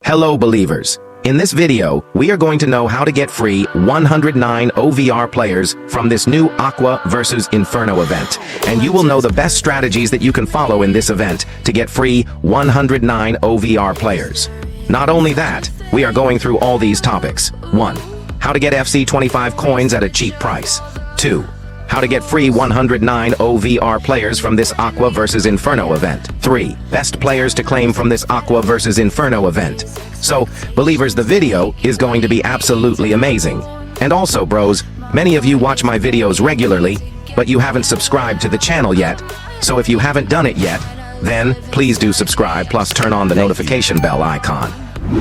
Hello believers. In this video, we are going to know how to get free 109 OVR players from this new Aqua versus Inferno event. And you will know the best strategies that you can follow in this event to get free 109 OVR players. Not only that, we are going through all these topics. 1. How to get FC25 coins at a cheap price. 2. How to get free 109 OVR players from this Aqua versus Inferno event. 3. Best players to claim from this Aqua versus Inferno event. So, believers, the video is going to be absolutely amazing. And also, bros, many of you watch my videos regularly, but you haven't subscribed to the channel yet. So if you haven't done it yet, then please do subscribe, plus turn on the notification bell icon.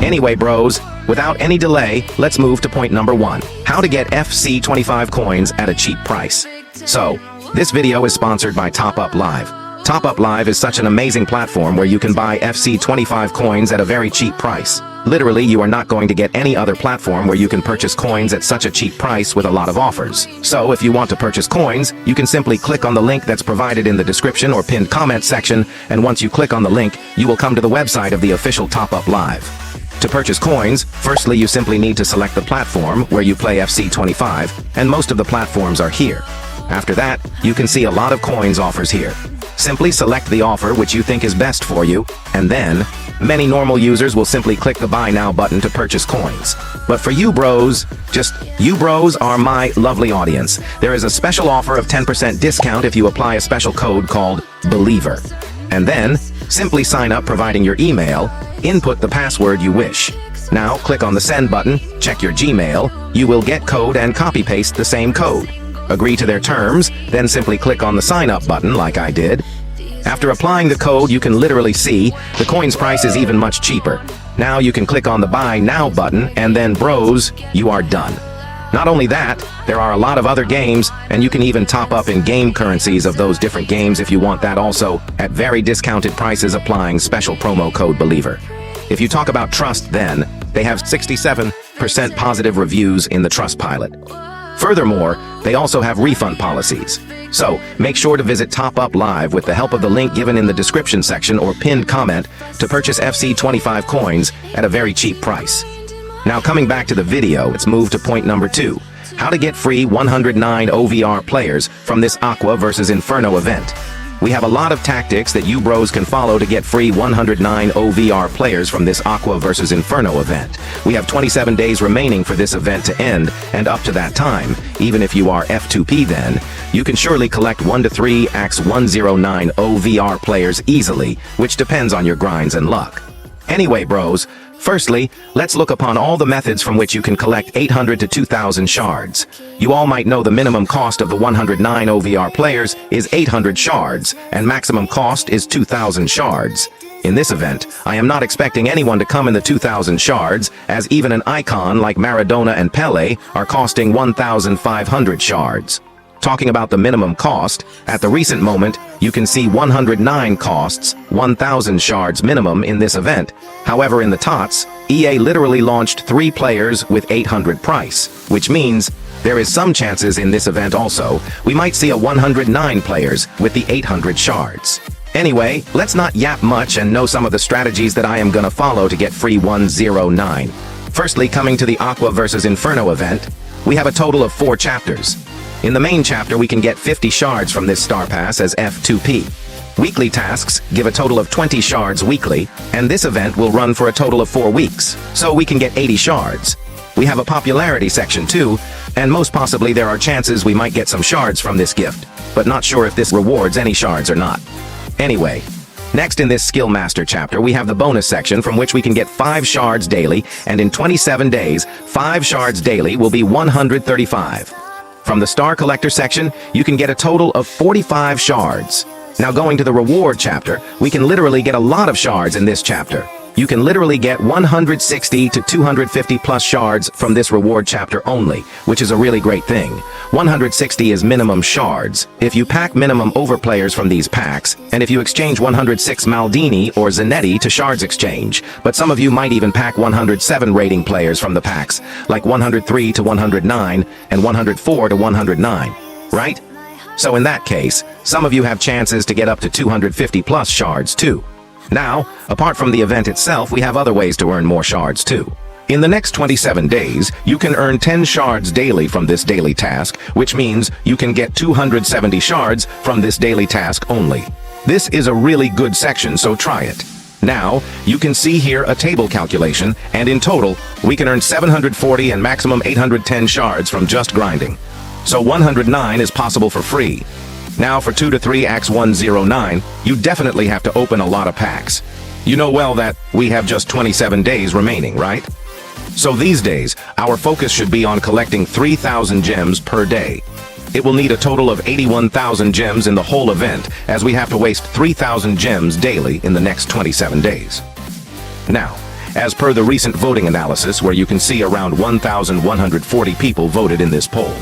Anyway, bros, without any delay, let's move to point number 1. How to get FC25 coins at a cheap price. So, this video is sponsored by Top Up Live. Top Up Live is such an amazing platform where you can buy FC25 coins at a very cheap price. Literally, you are not going to get any other platform where you can purchase coins at such a cheap price with a lot of offers. So if you want to purchase coins, you can simply click on the link that's provided in the description or pinned comment section, and once you click on the link, you will come to the website of the official Top Up Live. To purchase coins, firstly you simply need to select the platform where you play FC25, and most of the platforms are here. After that, you can see a lot of coins offers here. Simply select the offer which you think is best for you, and then, many normal users will simply click the Buy Now button to purchase coins. But for you bros, you bros are my lovely audience. There is a special offer of 10% discount if you apply a special code called Believer. And then, simply sign up providing your email, input the password you wish. Now click on the Send button, check your Gmail, you will get code and copy-paste the same code. Agree to their terms, then simply click on the Sign Up button like I did. After applying the code, you can literally see the coin's price is even much cheaper. Now you can click on the Buy Now button, and then bros, you are done. Not only that, there are a lot of other games, and you can even top up in game currencies of those different games if you want that also, at very discounted prices applying special promo code Believer. If you talk about trust, then, they have 67% positive reviews in the Trustpilot. Furthermore, they also have refund policies. So, make sure to visit Top Up Live with the help of the link given in the description section or pinned comment to purchase FC25 coins at a very cheap price. Now coming back to the video, let's move to point number 2. How to get free 109 OVR players from this Aqua versus Inferno event. We have a lot of tactics that you bros can follow to get free 109 OVR players from this Aqua versus Inferno event. We have 27 days remaining for this event to end, and up to that time, even if you are F2P then, you can surely collect 1 to 3 x109 OVR players easily, which depends on your grinds and luck. Anyway bros, firstly, let's look upon all the methods from which you can collect 800 to 2,000 shards. You all might know the minimum cost of the 109 OVR players is 800 shards, and maximum cost is 2,000 shards. In this event, I am not expecting anyone to come in the 2,000 shards, as even an icon like Maradona and Pele are costing 1,500 shards. Talking about the minimum cost, at the recent moment, you can see 109 costs 1,000 shards minimum in this event. However, in the TOTS, EA literally launched 3 players with 800 price, which means there is some chances in this event also, we might see a 109 players with the 800 shards. Anyway, let's not yap much and know some of the strategies that I am gonna follow to get free 109. Firstly, coming to the Aqua versus Inferno event, we have a total of 4 chapters. In the main chapter, we can get 50 shards from this star pass as F2P. Weekly tasks give a total of 20 shards weekly, and this event will run for a total of 4 weeks, so we can get 80 shards. We have a popularity section too, and most possibly there are chances we might get some shards from this gift, but not sure if this rewards any shards or not. Anyway, next in this Skill Master chapter, we have the bonus section from which we can get 5 shards daily, and in 27 days, 5 shards daily will be 135. From the Star Collector section, you can get a total of 45 shards. Now going to the Reward chapter, we can literally get a lot of shards in this chapter. You can literally get 160 to 250 plus shards from this reward chapter only, which is a really great thing. 160 is minimum shards. If you pack minimum overplayers from these packs, and if you exchange 106 Maldini or Zanetti to shards exchange, but some of you might even pack 107 rating players from the packs, like 103 to 109 and 104 to 109, right? So in that case, some of you have chances to get up to 250 plus shards too. Now, apart from the event itself, we have other ways to earn more shards too. In the next 27 days, you can earn 10 shards daily from this daily task, which means you can get 270 shards from this daily task only. This is a really good section, so try it. Now, you can see here a table calculation, and in total, we can earn 740 and maximum 810 shards from just grinding. So 109 is possible for free. Now for 2 to 3 acts 109, you definitely have to open a lot of packs. You know well that we have just 27 days remaining, right? So these days, our focus should be on collecting 3,000 gems per day. It will need a total of 81,000 gems in the whole event, as we have to waste 3,000 gems daily in the next 27 days. Now, as per the recent voting analysis, where you can see around 1,140 people voted in this poll.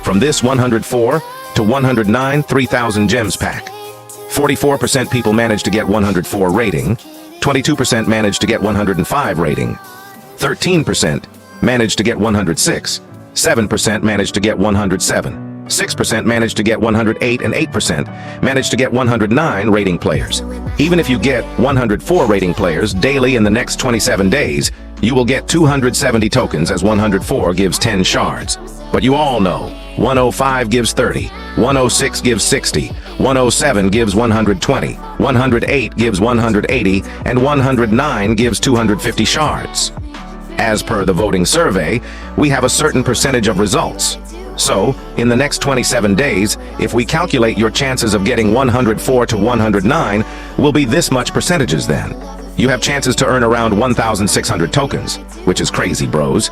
From this 104 to 109 3,000 gems pack, 44% people managed to get 104 rating, 22% managed to get 105 rating, 13% managed to get 106, 7% managed to get 107, 6% managed to get 108, and 8% managed to get 109 rating players. Even if you get 104 rating players daily in the next 27 days, you will get 270 tokens, as 104 gives 10 shards. But you all know, 105 gives 30, 106 gives 60, 107 gives 120, 108 gives 180, and 109 gives 250 shards. As per the voting survey, we have a certain percentage of results. So, in the next 27 days, if we calculate your chances of getting 104 to 109, will be this much percentages then. You have chances to earn around 1,600 tokens, which is crazy, bros.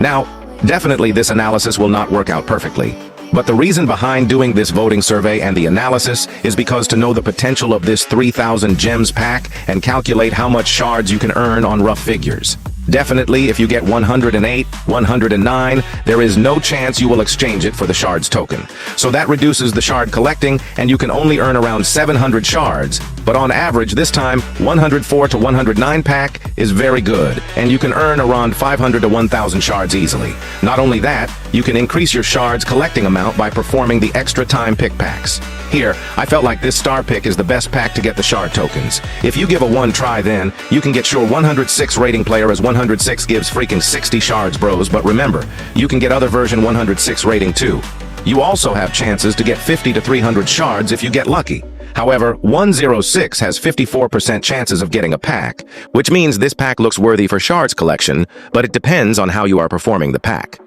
Now, definitely this analysis will not work out perfectly. But the reason behind doing this voting survey and the analysis is because to know the potential of this 3,000 gems pack and calculate how much shards you can earn on rough figures. Definitely, if you get 108, 109, there is no chance you will exchange it for the shards token. So that reduces the shard collecting, and you can only earn around 700 shards. But on average, this time, 104 to 109 pack is very good, and you can earn around 500 to 1,000 shards easily. Not only that, you can increase your shards collecting amount by performing the extra time pick packs. Here, I felt like this star pick is the best pack to get the shard tokens. If you give a one try, then you can get your 106 rating player, as 106 gives freaking 60 shards, bros. But remember, you can get other version 106 rating too. You also have chances to get 50 to 300 shards if you get lucky. However, 106 has 54% chances of getting a pack, which means this pack looks worthy for shards collection, but it depends on how you are performing the pack.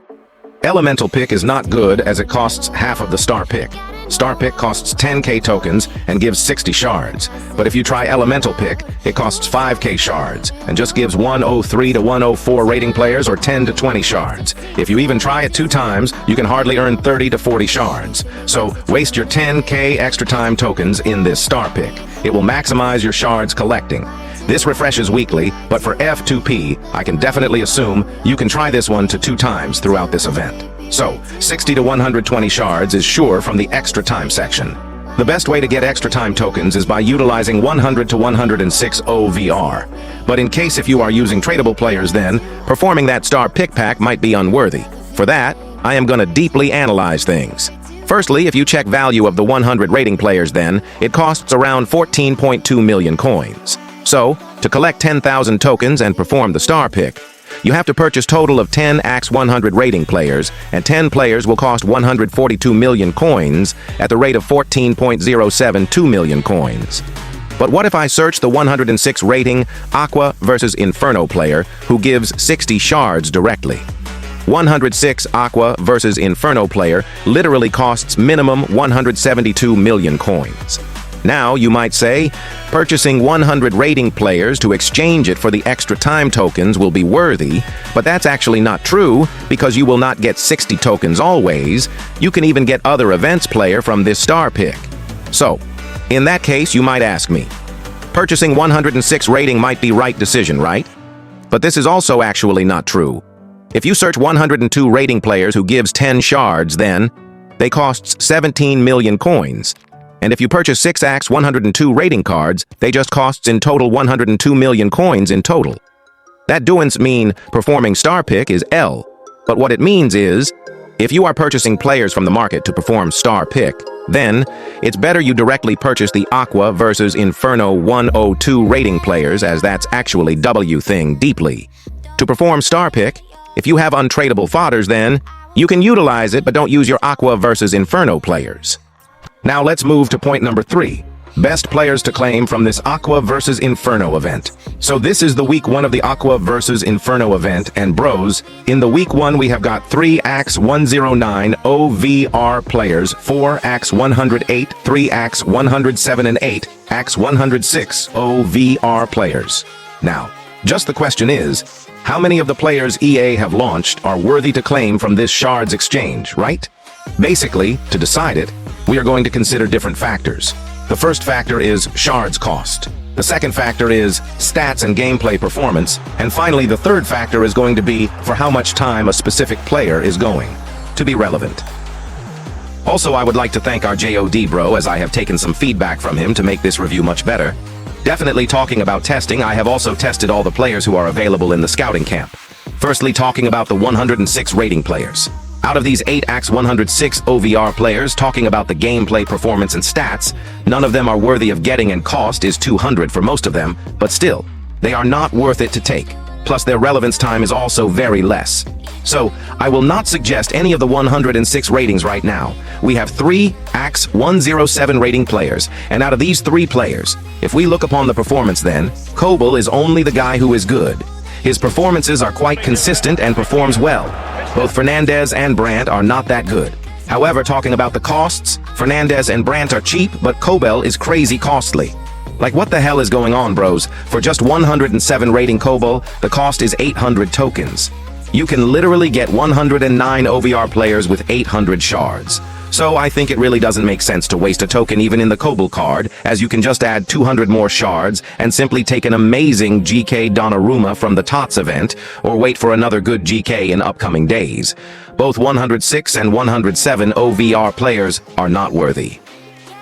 Elemental pick is not good, as it costs half of the star pick. Star pick costs 10k tokens and gives 60 shards. But if you try elemental pick, it costs 5k shards and just gives 103 to 104 rating players, or 10 to 20 shards. If you even try it 2 times, you can hardly earn 30 to 40 shards. So waste your 10k extra time tokens in this star pick. It will maximize your shards collecting. This refreshes weekly, but for F2P, I can definitely assume you can try this one to 2 times throughout this event. So, 60 to 120 shards is sure from the extra time section. The best way to get extra time tokens is by utilizing 100 to 106 OVR. But in case if you are using tradable players, then performing that star pick pack might be unworthy. For that, I am gonna deeply analyze things. Firstly, if you check value of the 100 rating players, then it costs around 14.2 million coins. So, to collect 10,000 tokens and perform the star pick, you have to purchase total of 10 AX 100 rating players, and 10 players will cost 142 million coins at the rate of 14.072 million coins. But what if I search the 106 rating Aqua versus Inferno player who gives 60 shards directly? 106 Aqua versus Inferno player literally costs minimum 172 million coins. Now, you might say, purchasing 100 rating players to exchange it for the extra time tokens will be worthy, but that's actually not true, because you will not get 60 tokens always. You can even get other events player from this star pick. So, in that case, you might ask me, purchasing 106 rating might be right decision, right? But this is also actually not true. If you search 102 rating players who gives 10 shards, then they costs 17 million coins. And if you purchase 6 AX 102 rating cards, they just costs in total 102 million coins in total. That doesn't mean performing star pick is L, but what it means is, If you are purchasing players from the market to perform star pick, then it's better you directly purchase the Aqua versus Inferno 102 rating players, as that's actually W thing deeply. To perform star pick, if you have untradeable fodders, then you can utilize it, but don't use your Aqua versus Inferno players. Now let's move to point number 3. Best players to claim from this Aqua versus Inferno event. So this is the week 1 of the Aqua versus Inferno event, and bros, in the week 1 we have got 3 AX 109 OVR players, 4 AX 108, 3 AX 107, and 8 AX 106 OVR players. Now, just the question is, how many of the players EA have launched are worthy to claim from this Shards exchange, right? Basically, to decide it, we are going to consider different factors. The first factor is Shards cost. The second factor is stats and gameplay performance. And finally, the third factor is going to be for how much time a specific player is going to be relevant. Also, I would like to thank our JOD bro, as I have taken some feedback from him to make this review much better. Definitely talking about testing, I have also tested all the players who are available in the scouting camp. Firstly, talking about the 106 rating players. Out of these 8 AX 106 OVR players, talking about the gameplay performance and stats, none of them are worthy of getting, and cost is 200 for most of them, but still, they are not worth it to take. Plus their relevance time is also very less. So, I will not suggest any of the 106 ratings right now. We have 3 AX 107 rating players, and out of these 3 players, if we look upon the performance then, Kobel is only the guy who is good. His performances are quite consistent and performs well. Both Fernandez and Brandt are not that good. However, talking about the costs, Fernandez and Brandt are cheap, but Kobel is crazy costly. Like, what the hell is going on, bros? For just 107 rating Kobel, the cost is 800 tokens. You can literally get 109 OVR players with 800 shards. So I think it really doesn't make sense to waste a token even in the Kobel card, as you can just add 200 more shards and simply take an amazing GK Donnarumma from the TOTS event, or wait for another good GK in upcoming days. Both 106 and 107 OVR players are not worthy.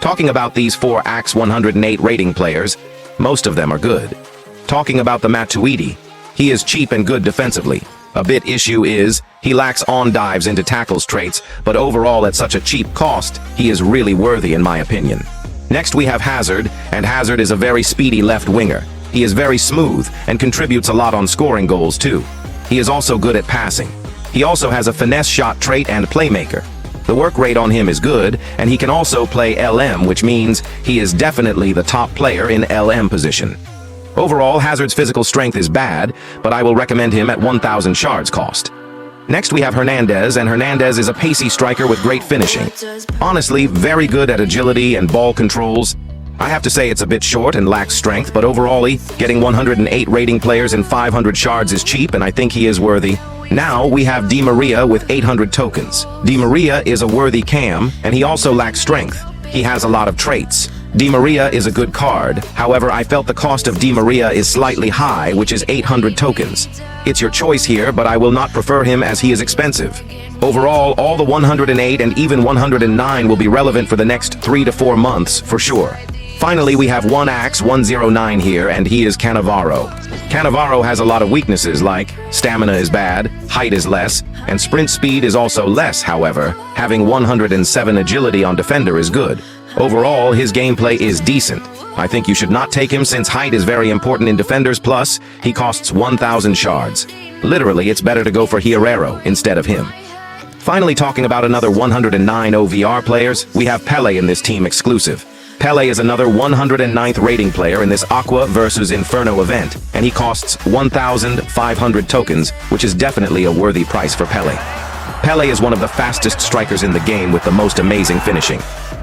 Talking about these 4 AX 108 rating players, most of them are good. Talking about the Matuidi, he is cheap and good defensively. A bit issue is, he lacks on-dives into tackles traits, but overall at such a cheap cost, he is really worthy in my opinion. Next we have Hazard, and Hazard is a very speedy left winger. He is very smooth, and contributes a lot on scoring goals too. He is also good at passing. He also has a finesse shot trait and playmaker. The work rate on him is good, and he can also play LM, which means he is definitely the top player in LM position. Overall, Hazard's physical strength is bad, but I will recommend him at 1,000 shards cost. Next we have Hernandez, and Hernandez is a pacey striker with great finishing. Honestly, very good at agility and ball controls. I have to say it's a bit short and lacks strength, but overall, getting 108 rating players and 500 shards is cheap, and I think he is worthy. Now we have Di Maria with 800 tokens. Di Maria is a worthy cam, and he also lacks strength. He has a lot of traits. Di Maria is a good card, however I felt the cost of Di Maria is slightly high, which is 800 tokens. It's your choice here, but I will not prefer him as he is expensive. Overall, all the 108 and even 109 will be relevant for the next 3 to 4 months, for sure. Finally, we have 1 AX 109 here, and he is Cannavaro. Cannavaro has a lot of weaknesses, like stamina is bad, height is less, and sprint speed is also less. However, having 107 agility on defender is good. Overall, his gameplay is decent. I think you should not take him since height is very important in defenders, plus he costs 1,000 shards. Literally, it's better to go for Hierro instead of him. Finally, talking about another 109 OVR players, we have Pele in this team exclusive. Pele is another 109th rating player in this Aqua versus Inferno event, and he costs 1,500 tokens, which is definitely a worthy price for Pele. Pele is one of the fastest strikers in the game with the most amazing finishing.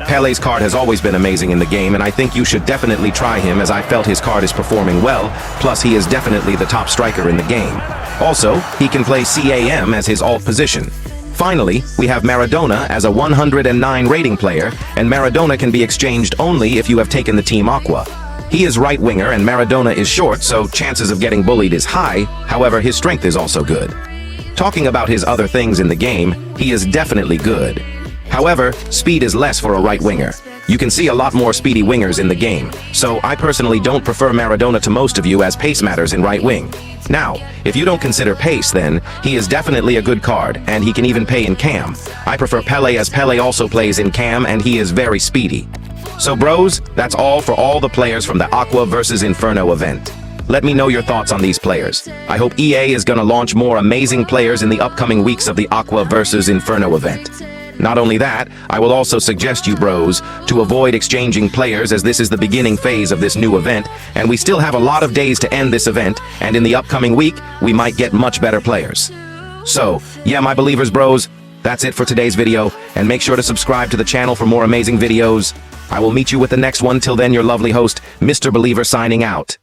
Pele's card has always been amazing in the game, and I think you should definitely try him, as I felt his card is performing well, plus he is definitely the top striker in the game. Also, he can play CAM as his alt position. Finally, we have Maradona as a 109 rating player, and Maradona can be exchanged only if you have taken the team Aqua. He is right winger and Maradona is short, so chances of getting bullied is high, however his strength is also good. Talking about his other things in the game, he is definitely good. However, speed is less for a right winger. You can see a lot more speedy wingers in the game, so I personally don't prefer Maradona to most of you as pace matters in right wing. Now, if you don't consider pace, then he is definitely a good card, and he can even pay in cam. I prefer Pele, as Pele also plays in cam, and he is very speedy. So bros, that's all for all the players from the Aqua versus Inferno event. Let me know your thoughts on these players. I hope EA is gonna launch more amazing players in the upcoming weeks of the Aqua versus Inferno event. Not only that, I will also suggest you bros to avoid exchanging players, as this is the beginning phase of this new event, and we still have a lot of days to end this event, and in the upcoming week, we might get much better players. So, yeah, my believers bros, that's it for today's video, and make sure to subscribe to the channel for more amazing videos. I will meet you with the next one. Till then, your lovely host, Mr. Believer, signing out.